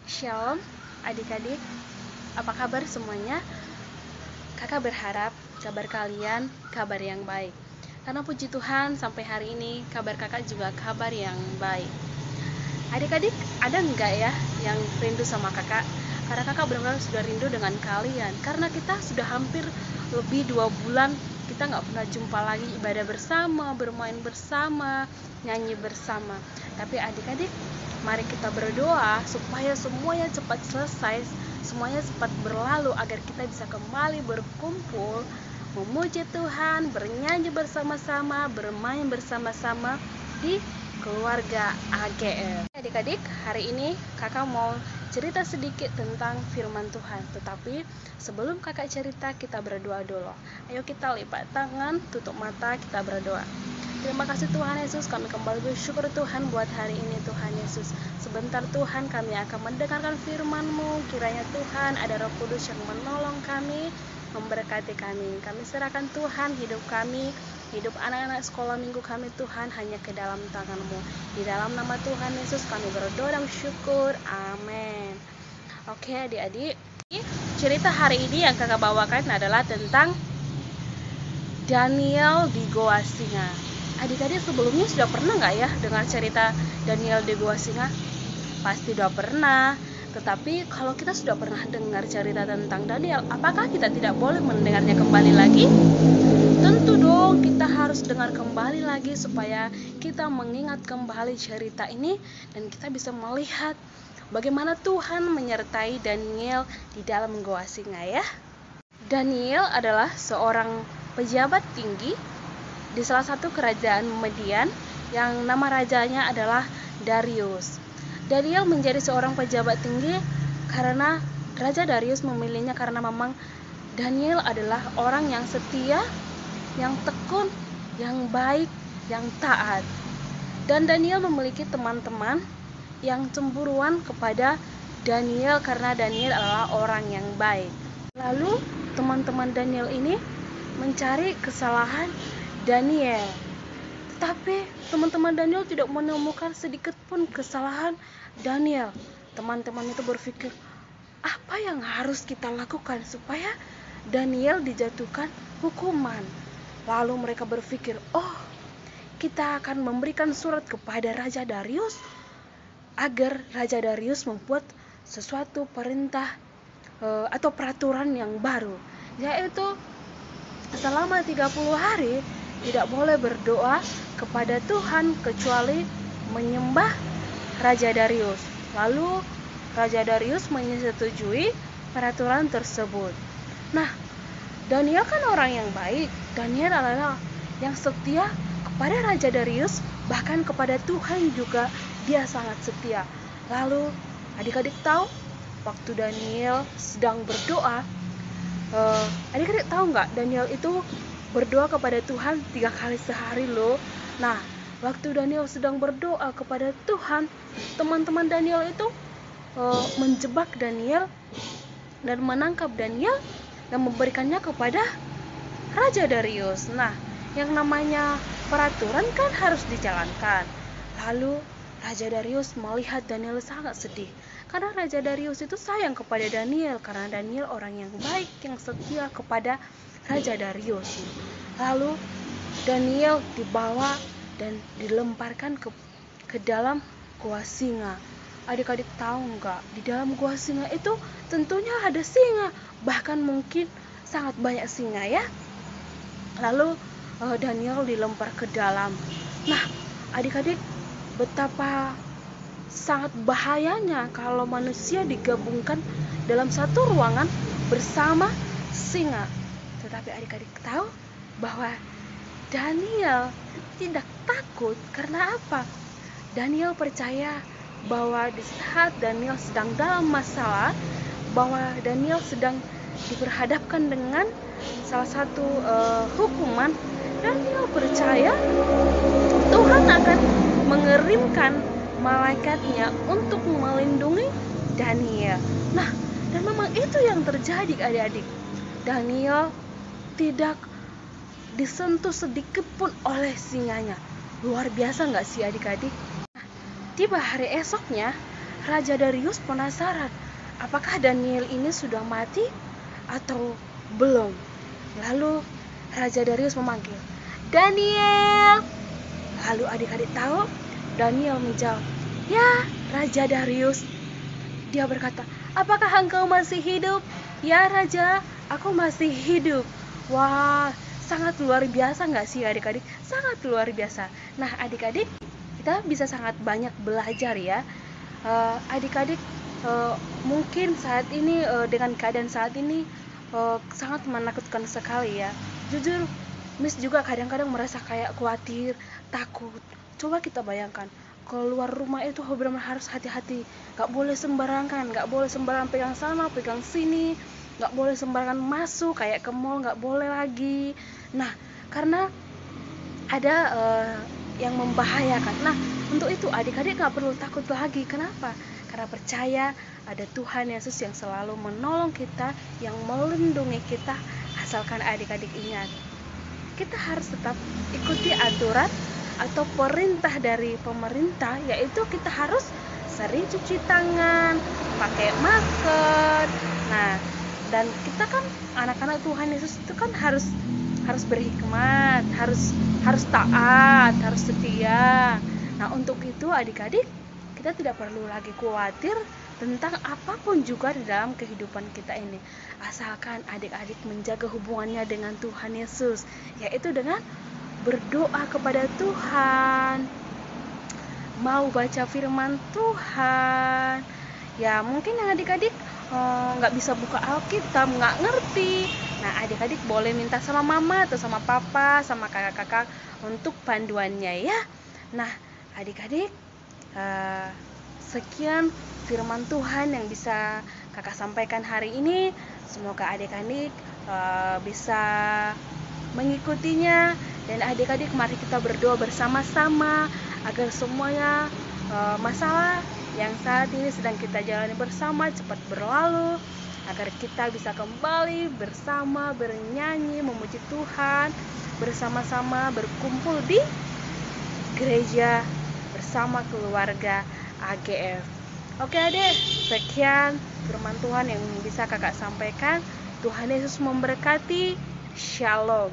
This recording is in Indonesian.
Shalom adik-adik, apa kabar semuanya? Kakak berharap kabar kalian kabar yang baik. Karena puji Tuhan sampai hari ini kabar kakak juga kabar yang baik. Adik-adik, ada enggak ya yang rindu sama kakak? Karena kakak benar-benar sudah rindu dengan kalian. Karena kita sudah hampir lebih 2 bulan kita nggak pernah jumpa lagi, ibadah bersama, bermain bersama, nyanyi bersama. Tapi adik-adik, mari kita berdoa supaya semuanya cepat selesai, semuanya cepat berlalu agar kita bisa kembali berkumpul, memuji Tuhan, bernyanyi bersama-sama, bermain bersama-sama di keluarga AGL. Adik-adik, hari ini kakak mau cerita sedikit tentang firman Tuhan. Tetapi sebelum kakak cerita, kita berdoa dulu. Ayo kita lipat tangan, tutup mata, kita berdoa. Terima kasih Tuhan Yesus, kami kembali bersyukur Tuhan buat hari ini Tuhan Yesus. Sebentar Tuhan kami akan mendengarkan firman-Mu. Kiranya Tuhan ada Roh Kudus yang menolong kami, memberkati kami. Kami serahkan Tuhan hidup kami, hidup anak-anak sekolah minggu kami Tuhan hanya ke dalam tangan-Mu. Di dalam nama Tuhan Yesus kami berdoa dan bersyukur. Amin. Oke adik-adik, cerita hari ini yang kakak bawakan adalah tentang Daniel di Goa Singa. Adik-adik sebelumnya sudah pernah nggak ya dengar cerita Daniel di Goa Singa? Pasti sudah pernah. Tetapi kalau kita sudah pernah dengar cerita tentang Daniel, apakah kita tidak boleh mendengarnya kembali lagi? Tentu dong, kita harus dengar kembali lagi supaya kita mengingat kembali cerita ini dan kita bisa melihat bagaimana Tuhan menyertai Daniel di dalam Goa Singa ya. Daniel adalah seorang pejabat tinggi di salah satu kerajaan Median yang nama rajanya adalah Darius. Daniel menjadi seorang pejabat tinggi karena Raja Darius memilihnya karena memang Daniel adalah orang yang setia, yang tekun, yang baik, yang taat. Dan Daniel memiliki teman-teman yang cemburuan kepada Daniel karena Daniel adalah orang yang baik. Lalu teman-teman Daniel ini mencari kesalahan Daniel. Tetapi teman-teman Daniel tidak menemukan sedikit pun kesalahan Daniel. Teman-teman itu berpikir, apa yang harus kita lakukan supaya Daniel dijatuhkan hukuman? Lalu mereka berpikir, kita akan memberikan surat kepada Raja Darius agar Raja Darius membuat sesuatu perintah atau peraturan yang baru, yaitu selama 30 hari tidak boleh berdoa kepada Tuhan kecuali menyembah Raja Darius. Lalu Raja Darius menyetujui peraturan tersebut. Nah, Daniel kan orang yang baik. Daniel adalah yang setia kepada Raja Darius, bahkan kepada Tuhan juga dia sangat setia. Lalu adik-adik tahu waktu Daniel sedang berdoa, adik-adik tahu nggak Daniel itu berdoa kepada Tuhan 3 kali sehari loh. Nah, waktu Daniel sedang berdoa kepada Tuhan, teman-teman Daniel itu menjebak Daniel dan menangkap Daniel dan memberikannya kepada Raja Darius. Nah, yang namanya peraturan kan harus dijalankan. Lalu Raja Darius melihat Daniel sangat sedih karena Raja Darius itu sayang kepada Daniel karena Daniel orang yang baik, yang setia kepada Raja Darius. Lalu Daniel dibawa dan dilemparkan ke dalam Goa Singa. Adik-adik tahu nggak, di dalam Goa Singa itu tentunya ada singa, bahkan mungkin sangat banyak singa ya. Lalu Daniel dilempar ke dalam. Nah, adik-adik, betapa sangat bahayanya kalau manusia digabungkan dalam satu ruangan bersama singa. Tetapi adik-adik tahu bahwa Daniel tidak takut. Karena apa? Daniel percaya bahwa di saat Daniel sedang dalam masalah, bahwa Daniel sedang diperhadapkan dengan salah satu hukuman, Daniel percaya Tuhan akan mengirimkan malaikatnya untuk melindungi Daniel. Nah, dan memang itu yang terjadi adik-adik. Daniel tidak disentuh sedikit pun oleh singanya. Luar biasa nggak sih adik-adik? Nah, tiba hari esoknya, Raja Darius penasaran, apakah Daniel ini sudah mati atau belum. Lalu Raja Darius memanggil, Daniel. Lalu adik-adik tahu, Daniel menjawab, ya Raja Darius. Dia berkata, apakah engkau masih hidup? Ya Raja, aku masih hidup. Wah, sangat luar biasa nggak sih adik-adik? Sangat luar biasa. Nah adik-adik, kita bisa sangat banyak belajar ya. Adik-adik mungkin saat ini dengan keadaan saat ini sangat menakutkan sekali ya. Jujur, Miss juga kadang-kadang merasa kayak khawatir, takut. Coba kita bayangkan, keluar rumah itu benar-benar harus hati-hati, nggak boleh sembarangan, nggak boleh sembarangan pegang sana, pegang sini, nggak boleh sembarangan masuk kayak ke mall, nggak boleh lagi. Nah, karena ada yang membahayakan. Nah, untuk itu adik-adik nggak perlu takut lagi. Kenapa? Karena percaya ada Tuhan Yesus yang selalu menolong kita, yang melindungi kita. Asalkan adik-adik ingat, kita harus tetap ikuti aturan atau perintah dari pemerintah, yaitu kita harus sering cuci tangan, pakai masker. Nah, dan kita kan anak-anak Tuhan Yesus itu kan harus berhikmat, harus taat, harus setia. Nah, untuk itu adik-adik, kita tidak perlu lagi khawatir tentang apapun juga di dalam kehidupan kita ini. Asalkan adik-adik menjaga hubungannya dengan Tuhan Yesus, yaitu dengan berdoa kepada Tuhan, mau baca firman Tuhan. Ya mungkin yang adik-adik nggak bisa buka Alkitab, nggak ngerti. Nah adik-adik boleh minta sama mama atau sama papa, sama kakak-kakak untuk panduannya ya. Nah adik-adik, sekian firman Tuhan yang bisa kakak sampaikan hari ini. Semoga adik-adik bisa mengikutinya. Dan adik-adik, mari kita berdoa bersama-sama agar semuanya masalah yang saat ini sedang kita jalani bersama cepat berlalu, agar kita bisa kembali bersama bernyanyi, memuji Tuhan, bersama-sama berkumpul di gereja bersama keluarga AGF. Oke adik, sekian firman Tuhan yang bisa kakak sampaikan. Tuhan Yesus memberkati. Shalom.